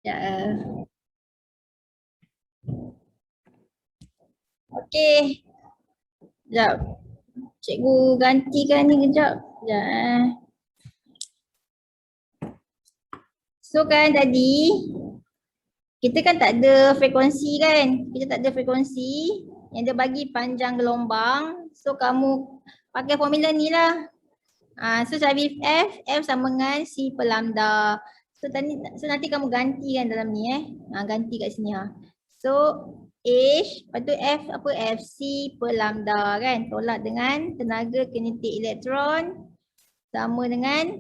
Ya. Okey. Sekejap. Cikgu gantikan ni kejap. Sekejap So kan tadi kita kan tak ada frekuensi kan. Kita tak ada frekuensi yang dia bagi panjang gelombang. So kamu pakai formula ni lah. So cari F sama dengan C per lambda. So nanti kamu ganti kan dalam ni ganti kat sini So H, lepas tu F apa? Fc per lambda kan. Tolak dengan tenaga kinetik elektron sama dengan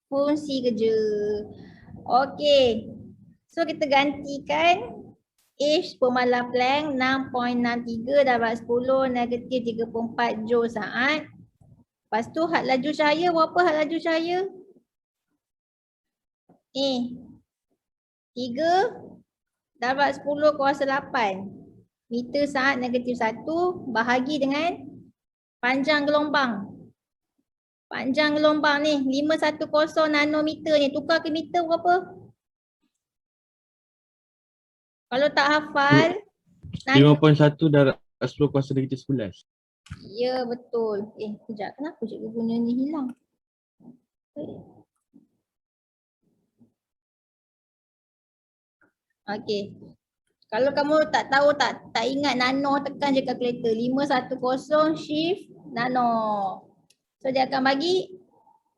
fungsi kerja. Okey. So kita gantikan H pemalar Planck 6.63 darab 10 negatif 34 joule saat. Lepas tu had laju cahaya berapa had laju cahaya? 3 darab 10 kuasa 8 meter saat negatif 1 bahagi dengan panjang gelombang. Panjang gelombang ni 510 nanometer ni, tukar ke meter berapa? Kalau tak hafal 5.1 darab 10 kuasa negatif 11. Ya betul. Sekejap, kenapa cikgu punya ni hilang? Okey. Kalau kamu tak tahu, tak ingat nano, tekan je kalkulator 510 shift nano. So dia akan bagi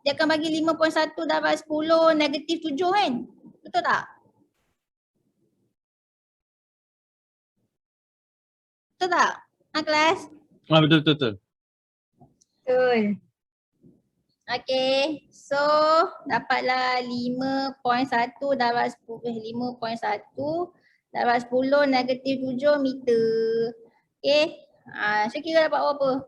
5.1 darab 10 negatif 7 kan? Betul tak? Betul tak? Kelas? Betul. Betul. Okay, so dapatlah 5.1 darab 10, 5.1 darab 10 negatif 7 meter. Okay, so kira dapat berapa?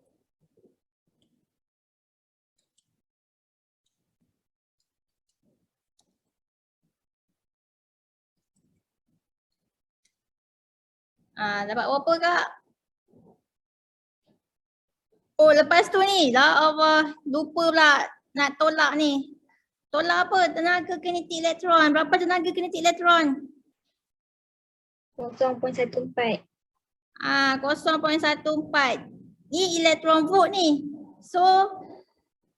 Dapat berapa kak? Oh lepas tu ni, lah Allah, lupa pula nak tolak ni. Tolak apa? Tenaga kinetik elektron. Berapa tenaga kinetik elektron? 0.14. 0.14. Ni elektron volt ni. So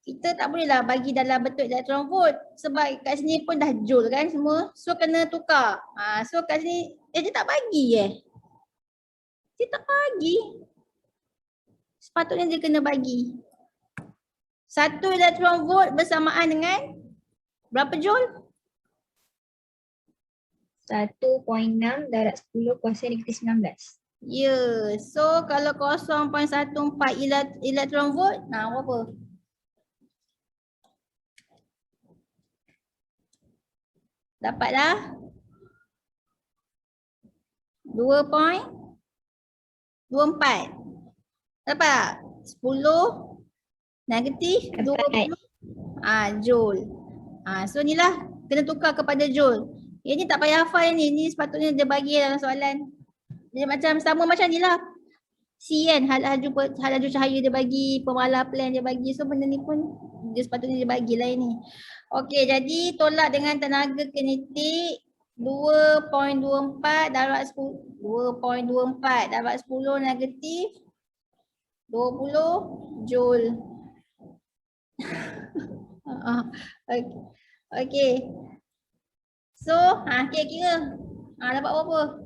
kita tak bolehlah bagi dalam bentuk elektron volt sebab kat sini pun dah joule kan semua. So kena tukar. So kat sini dia tak bagi Dia tak bagi. Sepatutnya dia kena bagi. 1 elektron volt bersamaan dengan berapa joule? 1.6 darab 10 kuasa negatif 19. Ya, so kalau 0.14 elektron volt, berapa? Dapatlah 2.24. Dapat 10 negatif 20 joule. So ni lah kena tukar kepada joule. Ini tak payah hafal ni sepatutnya dia bagi dalam soalan. Dia macam sama macam ni lah. C kan, hal laju cahaya dia bagi, pemalar Planck dia bagi. So benda ni pun dia sepatutnya dia bagilah ini. Okey, jadi tolak dengan tenaga kinetik 2.24 darab 10 negatif 20 joule. Okey. So, kira-kira dapat berapa?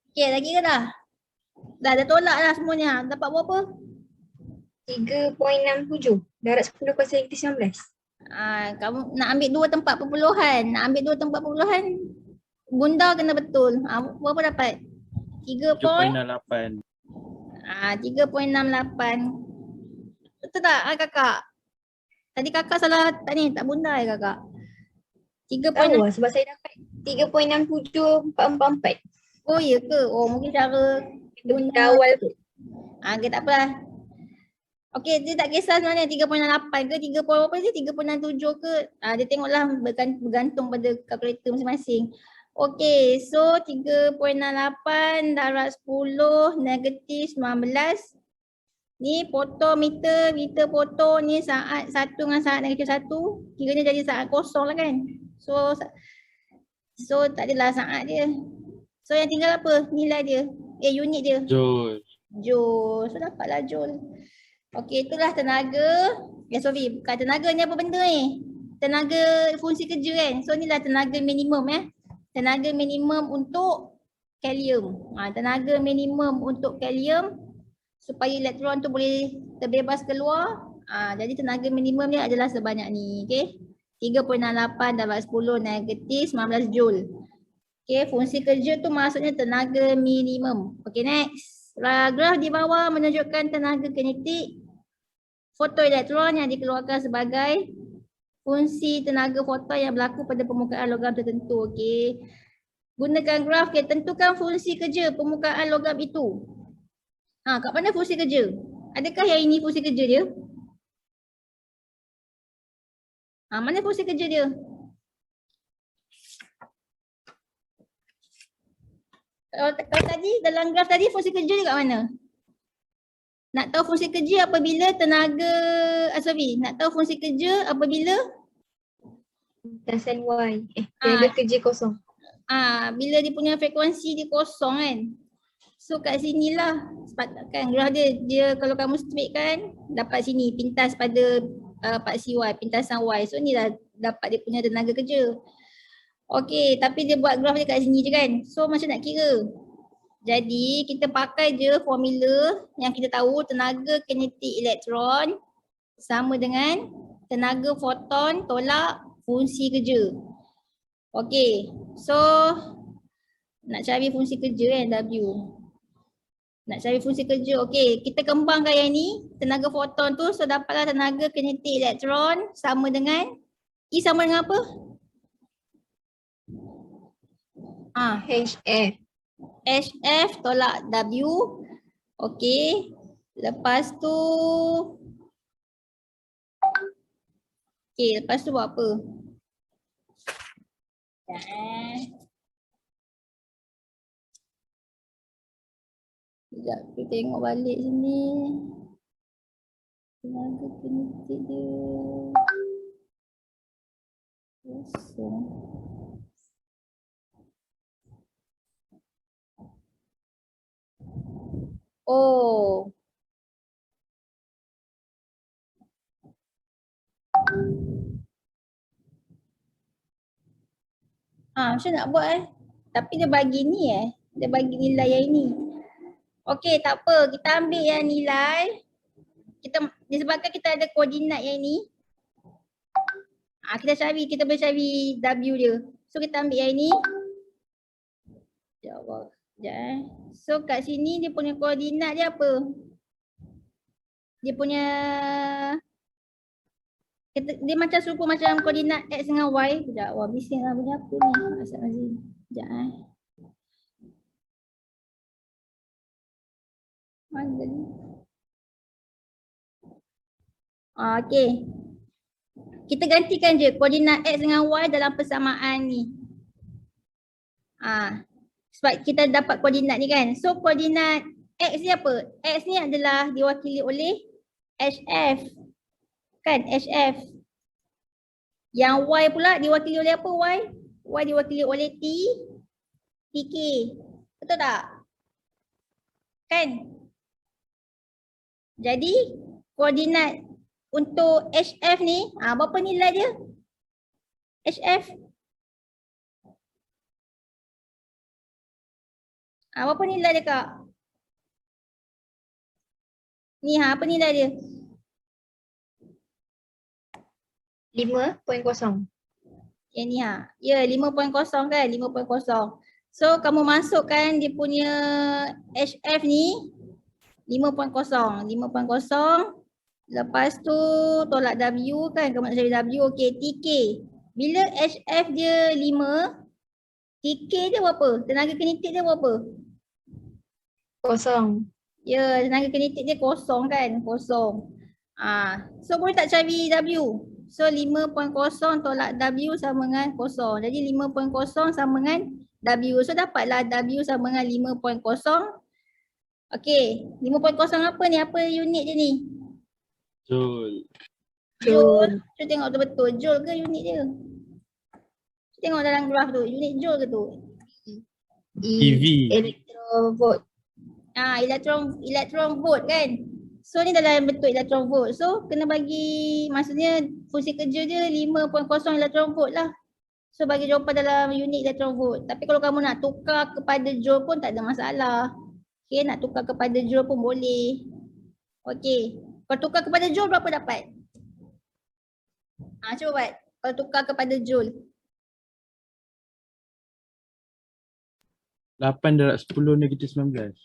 Okey, dah kira dah? Dah tolak dah semuanya. Dapat berapa? 3.67 darab 10 kuasa negatif 19. Kamu nak ambil 2 tempat perpuluhan. Bunda kena betul. Berapa dapat? 3.68. 3.68. Betul tak kakak? Tadi kakak salah tak bunda kakak? 3.6 sebab saya dapat 3.6744. Oh ya ke? Oh mungkin cara bunda awal tu. Okay, tak apalah. Okey, dia tak kisah sebenarnya 3.68 ke 3. Berapa je? 3.67 ke? Dia tengoklah bergantung pada kalkulator masing-masing. Okey, so 3.68 darab 10 negatif 19. Ni potong meter, meter potong ni saat 1 dengan saat negatif 1. Kiranya jadi saat kosong lah kan. So tak adalah saat dia. So yang tinggal apa? Nilai dia. Unit dia. Joule. Joule. So dapatlah Joule. Okey, itulah tenaga. Sorry, bukan tenaga ni apa benda ni? Tenaga fungsi kerja kan. So inilah tenaga minimum Tenaga minimum untuk kalium. Tenaga minimum untuk kalium supaya elektron tu boleh terbebas keluar. Jadi tenaga minimum dia adalah sebanyak ni. Okay. 3.68 darab 10 negatif 19 Joule. Okay, fungsi kerja tu maksudnya tenaga minimum. Okay, next. Graf di bawah menunjukkan tenaga kinetik fotoelektron yang dikeluarkan sebagai fungsi tenaga foton yang berlaku pada permukaan logam tertentu. Okay. Gunakan graf, okay. Tentukan fungsi kerja permukaan logam itu. Kat mana fungsi kerja? Adakah yang ini fungsi kerja dia? Mana fungsi kerja dia? Kalau tadi dalam graf tadi fungsi kerja dia kat mana? Nak tahu fungsi kerja apabila tenaga, nak tahu fungsi kerja apabila Lintasan Y. Tenaga kerja kosong. Bila dia punya frekuensi dia kosong kan. So kat sinilah kan graf dia kalau kamu straight kan dapat sini pintas pada paksi Y, pintasan Y. So ni dah dapat dia punya tenaga kerja. Okey, tapi dia buat graf dia kat sini je kan. So macam nak kira. Jadi kita pakai je formula yang kita tahu tenaga kinetik elektron sama dengan tenaga foton tolak fungsi kerja. Okey, so nak cari fungsi kerja kan W. Nak cari fungsi kerja. Okey, kita kembangkan yang ni. Tenaga foton tu so dapatlah tenaga kinetik elektron sama dengan E sama dengan apa? HF. HF tolak W. Okey. Lepas tu lepas tu buat apa? Sekejap, kita tengok balik sini. Tenaga kinetik dia kosong. Oh. Macam nak buat Tapi dia bagi ni dia bagi nilai yang ini. Okey, tak apa. Kita ambil yang nilai. Disebabkan kita ada koordinat yang ini. Kita boleh cari W dia. So kita ambil yang ini. Sekejap. So kat sini dia punya koordinat dia apa? Dia punya dia macam serupa macam koordinat X dengan Y. Sekejap, bising lah punya apa ni? Astaghfirullahaladzim. Sekejap Mana ni? Okey. Kita gantikan je koordinat X dengan Y dalam persamaan ni. Sebab kita dapat koordinat ni kan. So koordinat X ni apa? X ni adalah diwakili oleh HF. Kan HF. Yang Y pula diwakili oleh apa Y? Y diwakili oleh TK. Betul tak? Kan? Jadi koordinat untuk HF ni, berapa nilai dia? HF. Berapa nilai dia Kak? Ni apa nilai dia? 5.0. Yang ni Ya 5.0 kan? 5.0. So kamu masukkan dia punya HF ni 5.0. 5.0. Lepas tu tolak W kan? Kamu nak cari W. Okey, TK. Bila HF dia 5, TK dia berapa? Tenaga kinetik dia berapa? Kosong. Ya, tenaga kinetik dia kosong kan? Kosong. So boleh tak cari W? So 5.0 tolak W sama dengan kosong. Jadi 5.0 sama dengan W. So dapatlah W sama dengan 5.0. Okey, 5.0 apa ni? Apa unit dia ni? Joule. Joule. Cuba tengok betul-betul joule ke unit dia? Cuba tengok dalam graf tu, unit joule ke tu? EV. Electrovolt. Electron volt kan? So ni dalam bentuk electron volt. So kena bagi, maksudnya fungsi kerja dia 5.0 electron volt lah. So bagi jawapan dalam unit electron volt. Tapi kalau kamu nak tukar kepada joule pun tak ada masalah. Okay, nak tukar kepada joule pun boleh. Okay, kalau tukar kepada joule berapa dapat? Cuba buat. Kalau tukar kepada joule. 8 darab 10 negatif 19.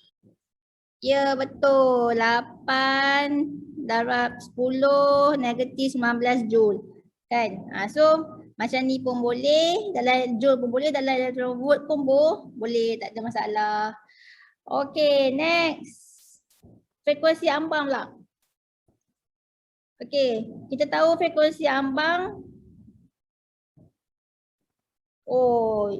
Ya betul. 8 darab 10 negatif 19 joule. Kan? So macam ni pun boleh. Dalam joule pun boleh. Dalam electron volt pun boleh. Tak ada masalah. Okay, next. Frekuensi ambang pula. Okay, kita tahu frekuensi ambang. Oh,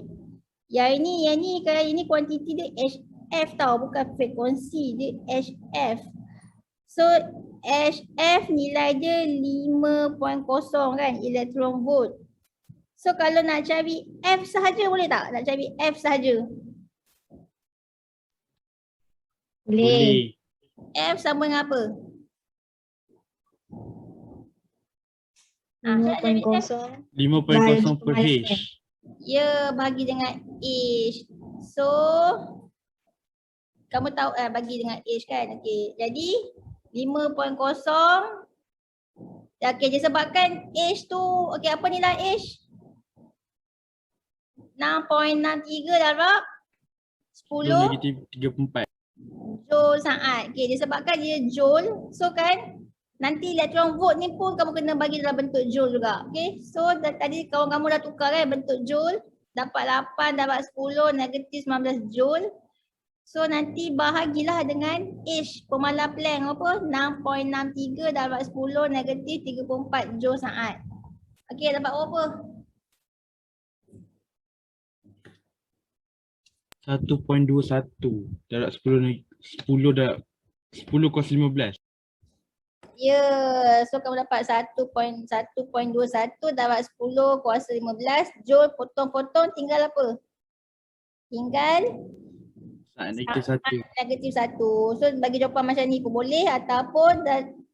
yang ini kuantiti dia HF tau, bukan frekuensi, dia HF. So HF nilai dia 5.0 kan, elektron volt. So kalau nak cari F sahaja boleh tak? Nak cari F sahaja. Boleh. F sama dengan apa? 5.0. 5.0 per H. Ya, bagi dengan H. So kamu tahu bagi dengan H kan? Okey. Jadi 5.0. Okey, disebabkan H tu, okey apa nilai H? 6.63 darab 10 negatif 34. joule saat. Okey, disebabkan dia joule. So kan nanti elektron volt ni pun kamu kena bagi dalam bentuk joule juga. Okay, so tadi kawan kamu dah tukar kan bentuk joule. Dapat 8 dapat 10 negatif 19 joule. So nanti bahagilah dengan H, pemalar Planck apa? 6.63 dapat 10 negatif 34 joule saat. Okay, dapat berapa? 1.21 darab 10 darab 10 kuasa 15. Ya, so kamu dapat 1.21 dapat 10 kuasa 15 joule, potong-potong tinggal apa? Tinggal Negatif 1. negatif 1. So bagi jawapan macam ni pun boleh ataupun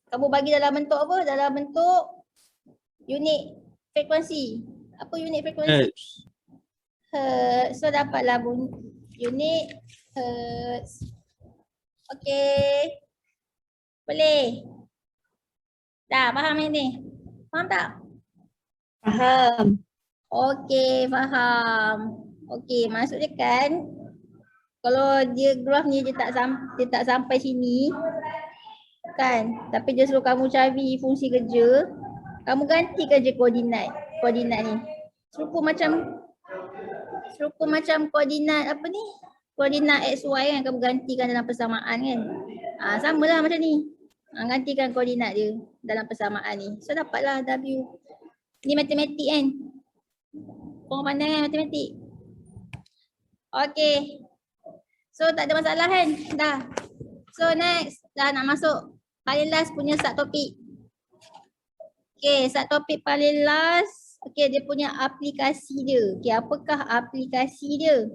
kamu bagi dalam bentuk apa? Dalam bentuk unit frekuensi. Apa unit frekuensi? Hertz. Hertz. So dapatlah unit Hertz. Okey. Boleh? Dah faham ni? Faham tak? Faham. Okey, faham. Okey, maksudnya kan kalau dia graf ni dia tak sampai sini kan, tapi dia suruh kamu cari fungsi kerja, kamu gantikan je koordinat ni. Serupa macam koordinat apa ni? Koordinat XY kan kamu gantikan dalam persamaan kan. Samalah macam ni. Gantikan koordinat dia dalam persamaan ni. So dapatlah W. Ni matematik kan? Korang pandang kan matematik? Okay. So tak ada masalah kan? Dah. So next. Dah nak masuk paling last punya subtopik. Okay, subtopik paling last. Okay, dia punya aplikasi dia. Okay, apakah aplikasi dia?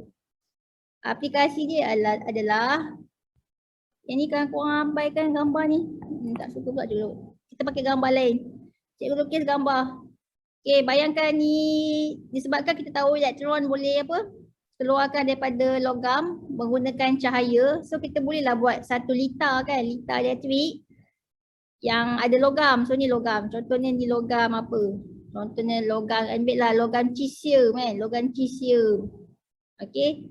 Aplikasi dia adalah yang ni kan korang abaikan gambar ni. Tak suka pula dulu. Kita pakai gambar lain. Cikgu lukis gambar. Okay, bayangkan ni disebabkan kita tahu elektron boleh apa? Keluarkan daripada logam menggunakan cahaya. So kita bolehlah buat satu litar kan, litar elektrik yang ada logam. So ni logam. Contohnya ni logam apa? Contohnya logam, ambil lah logam cesium kan, logam cesium. Okay.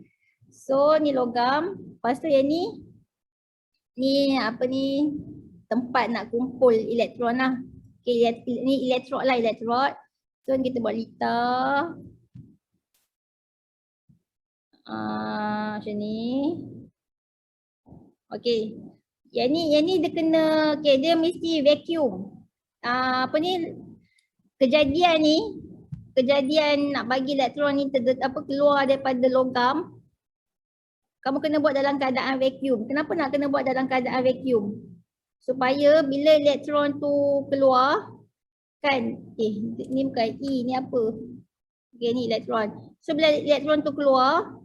So ni logam. Lepas tu yang ni apa ni? Tempat nak kumpul elektron lah. Okay, ni elektrod lah, elektrod. So kita buat litar. Macam ni. Okay. Yang ni dia kena, dia mesti vacuum. Apa ni? Kejadian ni kejadian nak bagi elektron ni keluar daripada logam, kamu kena buat dalam keadaan vacuum. Kenapa nak kena buat dalam keadaan vacuum? Supaya bila elektron tu keluar, kan, ni bukan E, ni apa? Okay, ni elektron. So bila elektron tu keluar,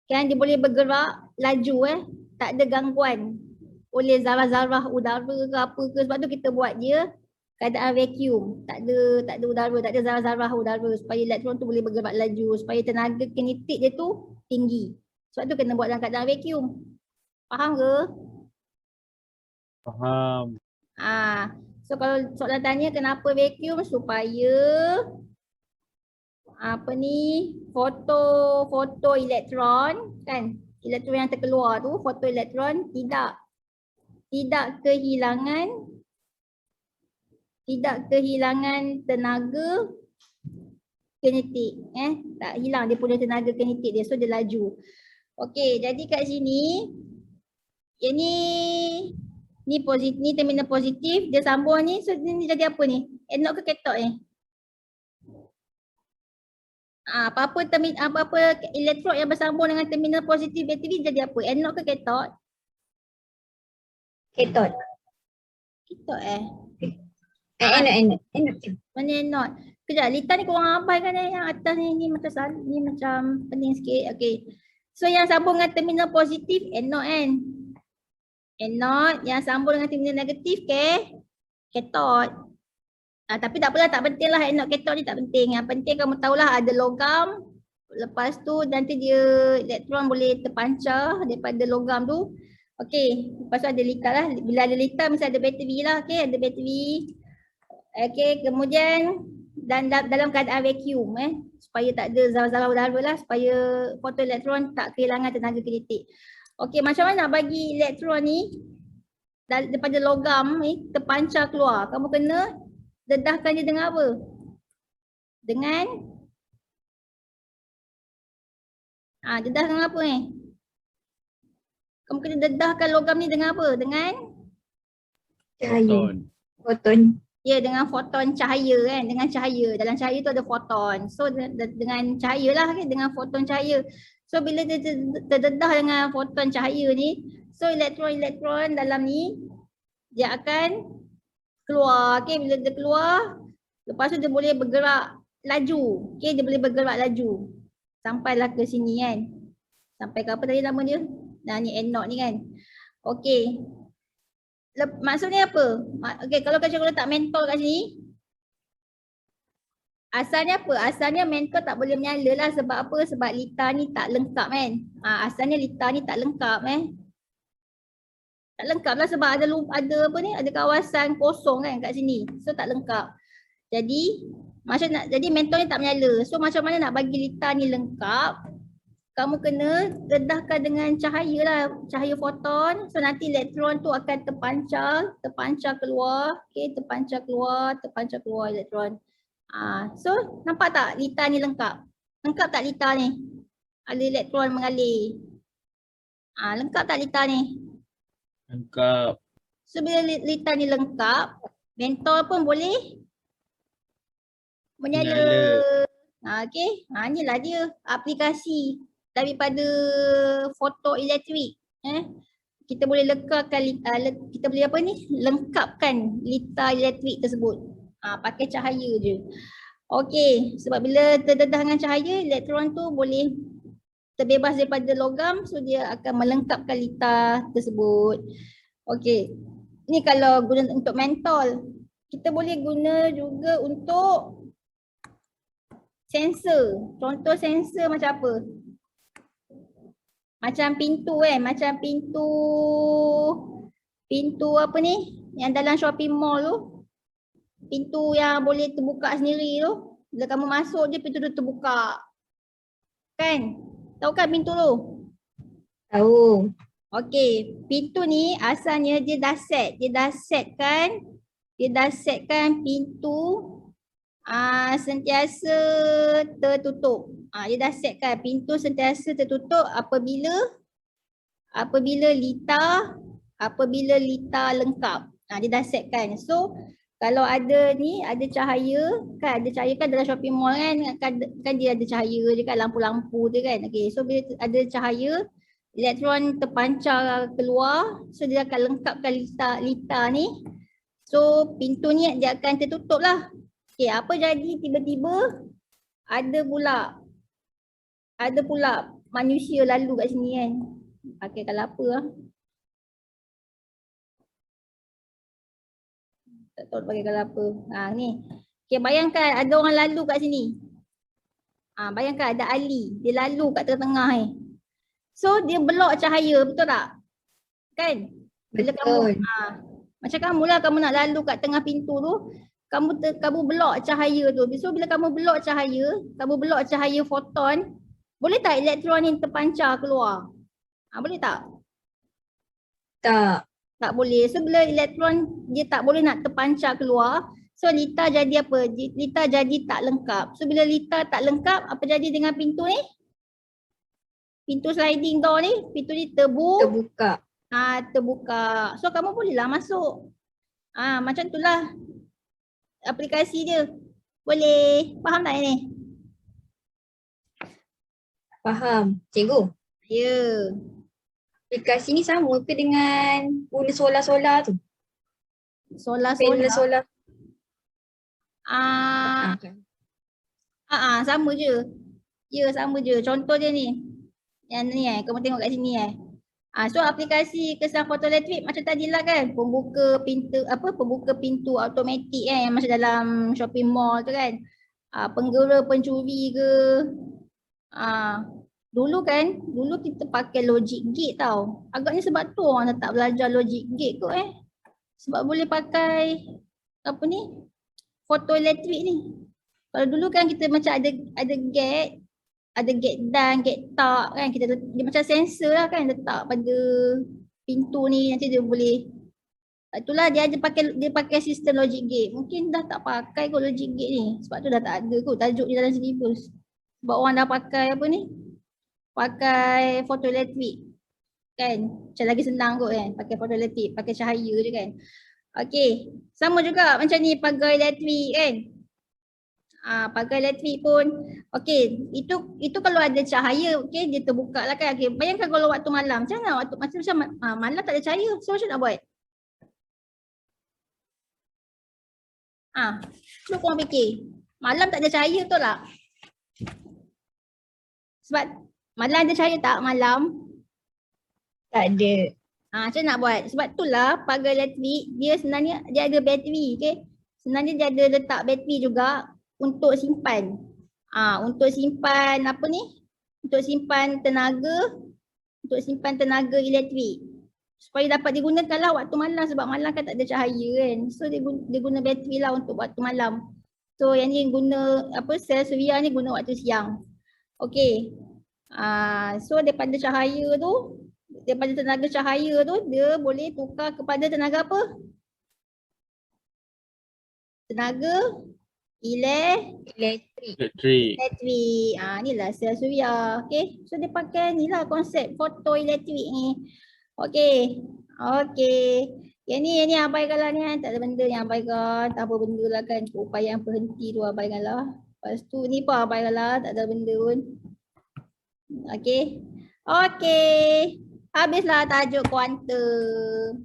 kan, dia boleh bergerak laju, tak ada gangguan oleh zarah-zarah udara ke apa ke. Sebab tu kita buat dia keadaan vacuum, tak ada udara, tak ada zarah-zarah udara, supaya elektron tu boleh bergerak laju, supaya tenaga kinetik dia tu tinggi. Sebab tu kena buat dalam keadaan vacuum. Faham ke? Faham. So kalau soalan tanya kenapa vacuum, supaya foto elektron, kan, elektron yang terkeluar tu, foto elektron tidak kehilangan tenaga kinetik, tak hilang dia punya tenaga kinetik dia, so dia laju. Okey, jadi kat sini yang ni positif, ni terminal positif, dia sambung ni, so ni jadi apa ni? Anode ke kathode ni? Apa-apa elektrod yang bersambung dengan terminal positif bateri jadi apa? Anode ke kathode? Cathode. Kathode Anode. Mana anode? Kejap, Lita ni korang abaikan yang atas ni macam pening sikit. Okey. So yang sambung dengan terminal positif anode kan? Anode, yang sambung dengan terminal negatif kathode. Tapi tak apalah, tak penting lah anode kathode ni tak penting. Yang penting kamu tahulah ada logam. Lepas tu nanti dia elektron boleh terpancar daripada logam tu. Okey, lepas tu ada lita lah. Bila ada lita mesti ada bateri lah. Okey, ada bateri. Okey, kemudian dan dalam keadaan vacuum supaya tak ada zarah-zarah udara lah, supaya fotoelektron tak kehilangan tenaga kinetik. Okey, macam mana nak bagi elektron ni daripada logam ni terpancar keluar? Kamu kena dedahkan dia dengan apa? Dengan dedah dengan apa ni? Kamu kena dedahkan logam ni dengan apa? Dengan Cahaya. Foton. ya, dengan foton cahaya kan, dengan cahaya. Dalam cahaya tu ada foton. So dengan cahaya lah kan, dengan foton cahaya. So bila dia terdedah dengan foton cahaya ni, so elektron-elektron dalam ni dia akan keluar. Okay, bila dia keluar, lepas tu dia boleh bergerak laju. Okay, dia boleh bergerak laju. Sampailah ke sini kan. Sampai ke apa tadi nama dia? Nah, ni anode ni kan. Okay. Maksudnya apa? Okay, kalau kacau letak mentol kat sini, asalnya apa? Asalnya mentol tak boleh menyala lah. Sebab apa? Sebab lita ni tak lengkap kan. Asalnya lita ni tak lengkap Tak lengkap lah sebab ada apa ni? Ada kawasan kosong kan kat sini. So tak lengkap. Jadi jadi mentol ni tak menyala. So macam mana nak bagi lita ni lengkap? Kamu kena dedahkan dengan cahaya lah, cahaya foton. So nanti elektron tu akan terpancar keluar. Okay, terpancar keluar elektron. So nampak tak lita ni lengkap? Lengkap tak lita ni? Ada elektron mengalir. Lengkap tak lita ni? Lengkap. So bila lita ni lengkap, mentol pun boleh menyala. Okay, inilah dia aplikasi daripada fotoelektrik. Kita boleh kita boleh lengkapkan lita elektrik tersebut. Pakai cahaya je. Okey, sebab bila terdedah dengan cahaya, elektron tu boleh terbebas daripada logam, so dia akan melengkapkan lita tersebut. Okey. Ni kalau guna untuk mentol. Kita boleh guna juga untuk sensor. Contoh sensor macam apa? Macam pintu macam pintu apa ni yang dalam shopping mall tu, pintu yang boleh terbuka sendiri tu, bila kamu masuk je pintu tu terbuka kan, tahu kan pintu tu? Tahu. Okey, pintu ni asalnya dia dah setkan pintu sentiasa tertutup. Dia dah setkan pintu sentiasa tertutup apabila lita lengkap. Dia dah setkan. So Kalau ada ni, ada cahaya kan dalam shopping mall kan dia ada cahaya je kan, lampu-lampu tu kan. Okay, so bila ada cahaya, elektron terpancar keluar, so dia akan lengkapkan litar ni. So pintu ni dia akan tertutup lah. Okay, apa jadi tiba-tiba ada pula manusia lalu kat sini kan. Pakai kalau apa lah. Tak tahu pakai kalau apa. Ni. Okay, bayangkan ada orang lalu kat sini. Bayangkan ada Ali. Dia lalu kat tengah-tengah ni. So dia belok cahaya, betul tak? Kan? Bila Betul. macam kamu lah, kamu nak lalu kat tengah pintu tu, kamu belok cahaya tu. So bila kamu belok cahaya foton, boleh tak elektron ni terpancar keluar? Boleh tak? Tak. Tak boleh. So bila elektron dia tak boleh nak terpancar keluar, so litar jadi apa? Litar jadi tak lengkap. So bila litar tak lengkap, apa jadi dengan pintu ni? Pintu sliding door ni, pintu ni Terbuka. terbuka. So kamu bolehlah masuk. Macam itulah aplikasi dia. Boleh. Faham tak ini? Faham. Cikgu, Ya. aplikasi ni sama ke dengan guna solar-solar tu? Panel Solar. solar. Kan. Sama je. Ya, sama je. Contoh dia ni. Yang ni kamu tengok kat sini So aplikasi kesan fotoelektrik macam tadilah kan, pembuka pintu automatik yang macam dalam shopping mall tu kan. Penggera pencuri ke. Dulu kita pakai logic gate tau. Agaknya sebab tu orang tak belajar logic gate kot Sebab boleh pakai fotoelektrik ni. Kalau dulu kan kita macam ada gate dan gate tak kan, dia macam sensor lah kan, letak pada pintu ni, nanti dia boleh. Itulah dia pakai sistem logic gate. Mungkin dah tak pakai kot logic gate ni, sebab tu dah tak ada kot tajuk dia dalam syllabus. Sebab orang dah pakai pakai fotoelektrik kan, macam lagi senang kot kan, pakai fotoelektrik, pakai cahaya je kan. Okey, sama juga macam ni pagar elektrik kan. Pagar elektrik pun okey, itu kalau ada cahaya, okey, dia terbuka lah kan. Okey, bayangkan kalau waktu malam, macam mana macam malam tak ada cahaya, so macam nak buat? Cuba korang fikir, malam tak ada cahaya, betul tak? Sebab malam ada cahaya tak malam? Tak ada. Macam nak buat? Sebab itulah pagar elektrik dia sebenarnya dia ada bateri, okey. Sebenarnya dia ada letak bateri juga untuk simpan. Untuk simpan Untuk simpan tenaga elektrik. Supaya dapat digunakan lah waktu malam, sebab malam kan tak ada cahaya kan. So dia guna bateri lah untuk waktu malam. So yang ni guna sel suria ni guna waktu siang. Okey. So daripada tenaga cahaya tu dia boleh tukar kepada tenaga apa? Tenaga Elektrik. Inilah sel suria. Okey. So dia pakai ni lah konsep fotoelektrik ni. Okey. Yang ni abaikanlah ni tak ada benda yang abaikan. Tak apa benda lah kan. Keupayaan berhenti tu abaikanlah. Lepas tu ni pun abaikanlah, tak ada benda pun. Okey. Habislah tajuk kuantum.